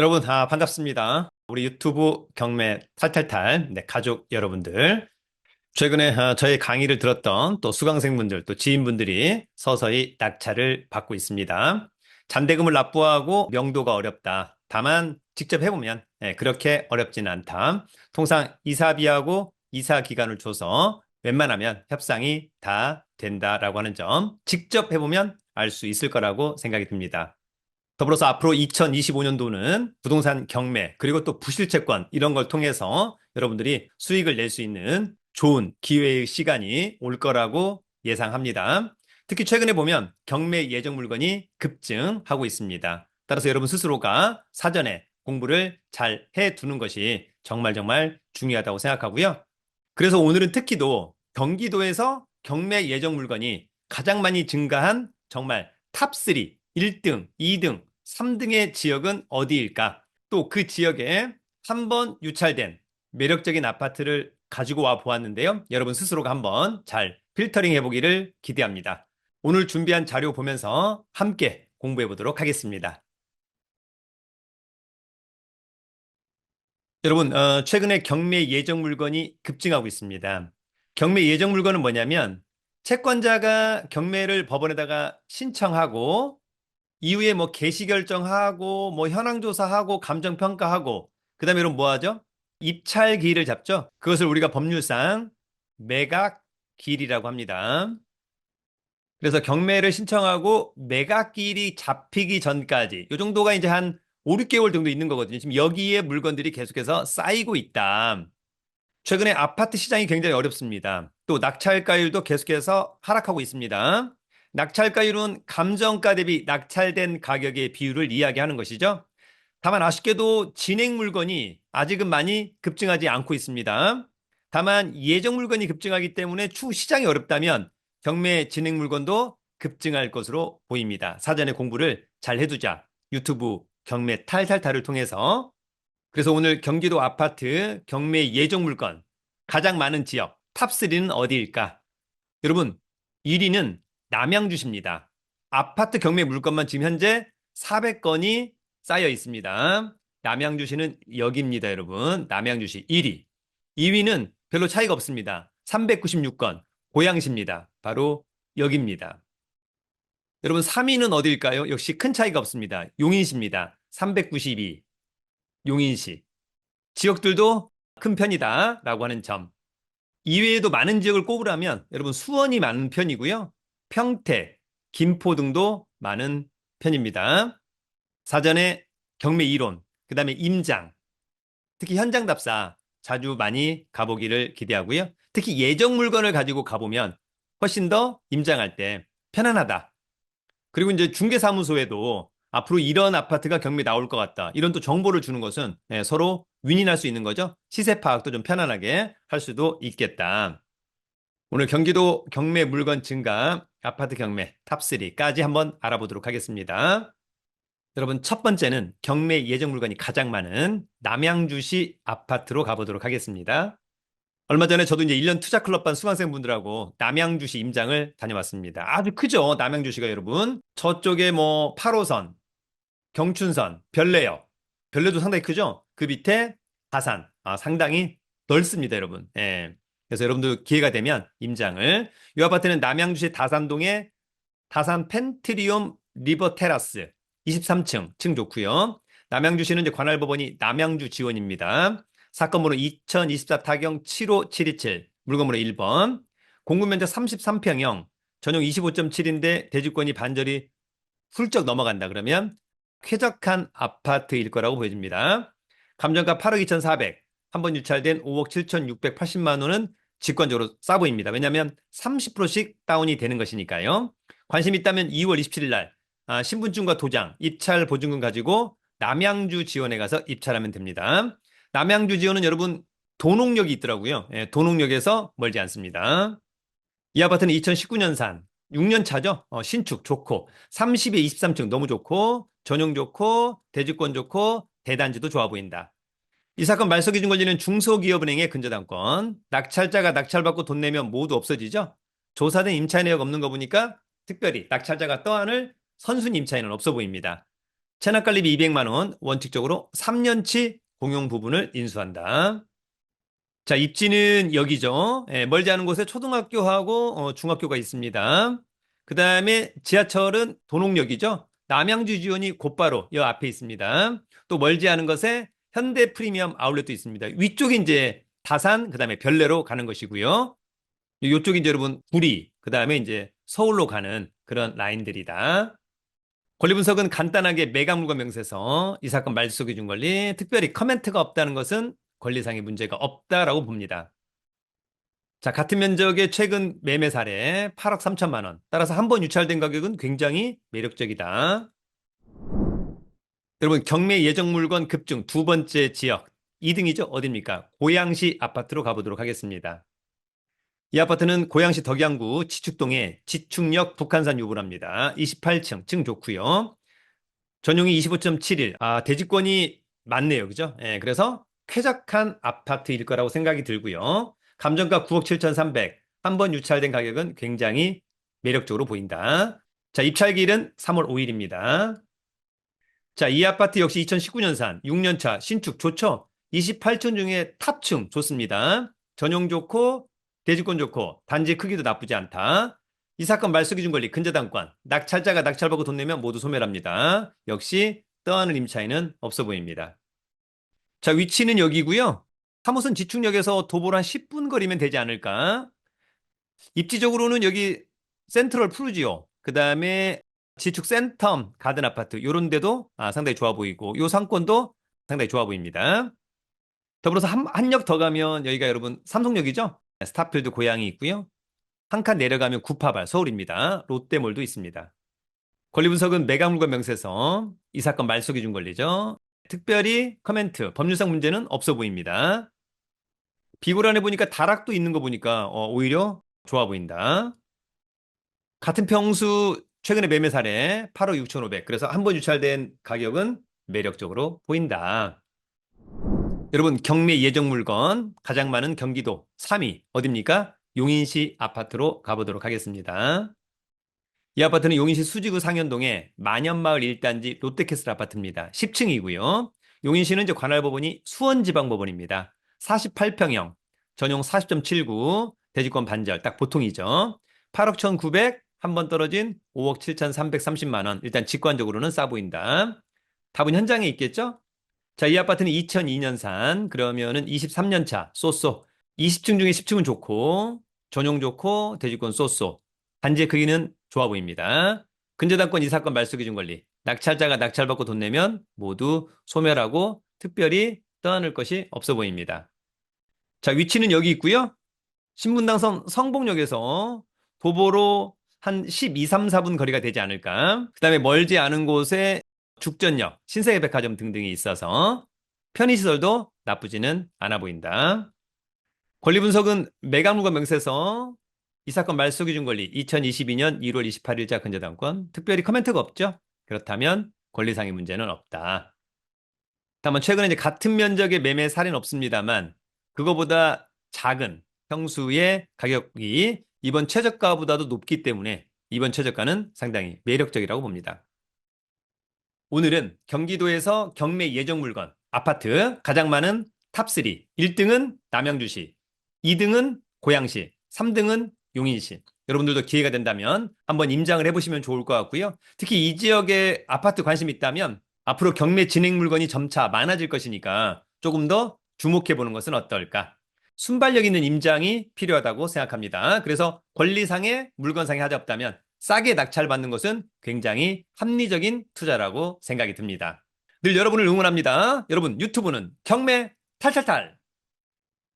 여러분, 반갑습니다. 우리 유튜브 경매 탈탈탈, 네, 가족 여러분들. 최근에 저의 강의를 들었던 또 수강생분들, 또 지인분들이 서서히 낙찰을 받고 있습니다. 잔대금을 납부하고 명도가 어렵다. 다만 직접 해보면 그렇게 어렵지는 않다. 통상 이사비하고 이사 기간을 줘서 웬만하면 협상이 다 된다라고 하는 점 직접 해보면 알 수 있을 거라고 생각이 듭니다. 더불어서 앞으로 2025년도는 부동산 경매, 그리고 또 부실채권 이런 걸 통해서 여러분들이 수익을 낼 수 있는 좋은 기회의 시간이 올 거라고 예상합니다. 특히 최근에 보면 경매 예정 물건이 급증하고 있습니다. 따라서 여러분 스스로가 사전에 공부를 잘 해두는 것이 정말 정말 중요하다고 생각하고요. 그래서 오늘은 특히도 경기도에서 경매 예정 물건이 가장 많이 증가한 정말 탑3, 1등, 2등, 3등의 지역은 어디일까? 또 그 지역에 한 번 유찰된 매력적인 아파트를 가지고 와 보았는데요. 여러분 스스로가 한번 잘 필터링 해보기를 기대합니다. 오늘 준비한 자료 보면서 함께 공부해 보도록 하겠습니다. 여러분, 최근에 경매 예정 물건이 급증하고 있습니다. 경매 예정 물건은 뭐냐면 채권자가 경매를 법원에다가 신청하고 이후에 뭐 개시 결정하고 뭐 현황 조사하고 감정 평가하고 그다음에 여러분 뭐 하죠? 입찰 기일을 잡죠. 그것을 우리가 법률상 매각 기일이라고 합니다. 그래서 경매를 신청하고 매각 기일이 잡히기 전까지 이 정도가 이제 한 5, 6개월 정도 있는 거거든요. 지금 여기에 물건들이 계속해서 쌓이고 있다. 최근에 아파트 시장이 굉장히 어렵습니다. 또 낙찰가율도 계속해서 하락하고 있습니다. 낙찰가율은 감정가 대비 낙찰된 가격의 비율을 이야기하는 것이죠. 다만 아쉽게도 진행 물건이 아직은 많이 급증하지 않고 있습니다. 다만 예정 물건이 급증하기 때문에 추후 시장이 어렵다면 경매 진행 물건도 급증할 것으로 보입니다. 사전에 공부를 잘 해두자. 유튜브 경매 탈탈탈을 통해서. 그래서 오늘 경기도 아파트 경매 예정 물건 가장 많은 지역 탑3는 어디일까? 여러분, 1위는 남양주시입니다. 아파트 경매 물건만 지금 현재 400건이 쌓여 있습니다. 남양주시는 여기입니다, 여러분. 남양주시 1위. 2위는 별로 차이가 없습니다. 396건 고양시입니다. 바로 여기입니다. 여러분 3위는 어디일까요? 역시 큰 차이가 없습니다. 용인시입니다. 392 용인시. 지역들도 큰 편이다라고 하는 점. 이외에도 많은 지역을 꼽으라면 여러분 수원이 많은 편이고요. 평택, 김포 등도 많은 편입니다. 사전에 경매 이론, 그 다음에 임장, 특히 현장 답사 자주 많이 가보기를 기대하고요. 특히 예정 물건을 가지고 가보면 훨씬 더 임장할 때 편안하다. 그리고 이제 중개사무소에도 앞으로 이런 아파트가 경매 나올 것 같다. 이런 또 정보를 주는 것은 서로 윈윈할 수 있는 거죠. 시세 파악도 좀 편안하게 할 수도 있겠다. 오늘 경기도 경매 물건 증가, 아파트 경매 탑3까지 한번 알아보도록 하겠습니다. 여러분, 첫 번째는 경매 예정 물건이 가장 많은 남양주시 아파트로 가보도록 하겠습니다. 얼마 전에 저도 이제 1년 투자 클럽반 수강생분들하고 남양주시 임장을 다녀왔습니다. 아주 크죠? 남양주시가 여러분. 저쪽에 뭐 8호선, 경춘선, 별내역. 별내도 상당히 크죠? 그 밑에 다산. 상당히 넓습니다, 여러분. 예. 그래서 여러분들 기회가 되면 임장을. 이 아파트는 남양주시 다산동의 다산 펜트리움 리버 테라스 23층 층 좋고요. 남양주시는 이제 관할법원이 남양주 지원입니다. 사건 번호 2024 타경 75727 물건번호 1번 공급면적 33평형 전용 25.7인데 대지권이 반절이 훌쩍 넘어간다 그러면 쾌적한 아파트일 거라고 보여집니다. 감정가 8억 2,400 한 번 유찰된 5억 7,680만 원은 직관적으로 싸 보입니다. 왜냐하면 30%씩 다운이 되는 것이니까요. 관심 있다면 2월 27일 날 신분증과 도장, 입찰 보증금 가지고 남양주 지원에 가서 입찰하면 됩니다. 남양주 지원은 여러분 도농역이 있더라고요. 예, 도농역에서 멀지 않습니다. 이 아파트는 2019년산 6년 차죠. 신축 좋고 30에 23층 너무 좋고 전용 좋고 대지권 좋고 대단지도 좋아 보인다. 이 사건 말소 기준 권리는 중소기업은행의 근저당권. 낙찰자가 낙찰받고 돈 내면 모두 없어지죠. 조사된 임차 내역 없는 거 보니까 특별히 낙찰자가 떠안을 선순위 임차인은 없어 보입니다. 체납관리비 200만 원, 원칙적으로 3년치 공용 부분을 인수한다. 자, 입지는 여기죠. 예, 멀지 않은 곳에 초등학교하고 중학교가 있습니다. 그 다음에 지하철은 도농역이죠. 남양주 지원이 곧바로 여 앞에 있습니다. 또 멀지 않은 것에 현대 프리미엄 아울렛도 있습니다. 위쪽이 이제 다산, 그 다음에 별내로 가는 것이고요. 이쪽이 이제 여러분 구리, 그 다음에 이제 서울로 가는 그런 라인들이다. 권리 분석은 간단하게 매각물과 명세서, 이 사건 말소 기준 권리, 특별히 커멘트가 없다는 것은 권리상의 문제가 없다라고 봅니다. 자, 같은 면적의 최근 매매 사례 8억 3천만 원. 따라서 한 번 유찰된 가격은 굉장히 매력적이다. 여러분, 경매 예정 물건 급증 두 번째 지역 2등이죠. 어딥니까? 고양시 아파트로 가보도록 하겠습니다. 이 아파트는 고양시 덕양구 지축동에 지축역 북한산 유보랍니다. 28층, 층 좋고요. 전용이 25.71. 아, 대지권이 많네요. 그죠? 예, 그래서 쾌적한 아파트일 거라고 생각이 들고요. 감정가 9억 7,300. 한 번 유찰된 가격은 굉장히 매력적으로 보인다. 자, 입찰기일은 3월 5일입니다. 자, 이 아파트 역시 2019년산 6년차 신축 좋죠? 28층 중에 탑층 좋습니다. 전용 좋고 대지권 좋고 단지 크기도 나쁘지 않다. 이 사건 말소 기준 권리 근저당권 낙찰자가 낙찰받고 돈 내면 모두 소멸합니다. 역시 떠하는 임차인은 없어 보입니다. 자, 위치는 여기고요. 3호선 지축역에서 도보로 한 10분 거리면 되지 않을까? 입지적으로는 여기 센트럴 푸르지오, 그 다음에 지축 센텀 가든 아파트 이런 데도 상당히 좋아 보이고 요 상권도 상당히 좋아 보입니다. 더불어서 한 역 더 가면 여기가 여러분 삼성역이죠? 스타필드 고양이 있고요. 한 칸 내려가면 구파발 서울입니다. 롯데몰도 있습니다. 권리 분석은 매각물과 명세서, 이 사건 말소 기준 권리죠. 특별히 커멘트, 법률상 문제는 없어 보입니다. 비고란에 보니까 다락도 있는 거 보니까 오히려 좋아 보인다. 같은 평수 최근에 매매 사례 8억 6,500. 그래서 한 번 유찰된 가격은 매력적으로 보인다. 여러분, 경매 예정 물건 가장 많은 경기도 3위 어딥니까? 용인시 아파트로 가보도록 하겠습니다. 이 아파트는 용인시 수지구 상현동의 만연마을 1단지 롯데캐슬 아파트입니다. 10층이고요. 용인시는 이제 관할법원이 수원지방법원입니다. 48평형, 전용 40.79, 대지권 반절, 딱 보통이죠. 8억 1,900, 한 번 떨어진 5억 7,330만 원. 일단 직관적으로는 싸 보인다. 답은 현장에 있겠죠? 자, 이 아파트는 2002년산, 그러면은 23년 차, 쏘쏘. 20층 중에 10층은 좋고, 전용 좋고, 대지권 쏘쏘. 단지의 크기는 좋아 보입니다. 근저당권 이 사건 말소 기준 권리. 낙찰자가 낙찰받고 돈 내면 모두 소멸하고 특별히 떠안을 것이 없어 보입니다. 자, 위치는 여기 있고요. 신분당선 성복역에서 도보로 한 12, 3, 4분 거리가 되지 않을까. 그 다음에 멀지 않은 곳에 죽전역, 신세계백화점 등등이 있어서 편의시설도 나쁘지는 않아 보인다. 권리 분석은 매각물과 명세서, 이 사건 말소 기준 권리 2022년 1월 28일자 근저당권 특별히 커멘트가 없죠? 그렇다면 권리상의 문제는 없다. 다만 최근에 이제 같은 면적의 매매 사례는 없습니다만 그거보다 작은 평수의 가격이 이번 최저가보다도 높기 때문에 이번 최저가는 상당히 매력적이라고 봅니다. 오늘은 경기도에서 경매 예정 물건 아파트 가장 많은 탑3 1등은 남양주시, 2등은 고양시, 3등은 용인시. 여러분들도 기회가 된다면 한번 임장을 해보시면 좋을 것 같고요. 특히 이 지역에 아파트 관심 있다면 앞으로 경매 진행 물건이 점차 많아질 것이니까 조금 더 주목해 보는 것은 어떨까? 순발력 있는 임장이 필요하다고 생각합니다. 그래서 권리상의 물건상의 하자 없다면 싸게 낙찰받는 것은 굉장히 합리적인 투자라고 생각이 듭니다. 늘 여러분을 응원합니다. 여러분 유튜브는 경매 탈탈탈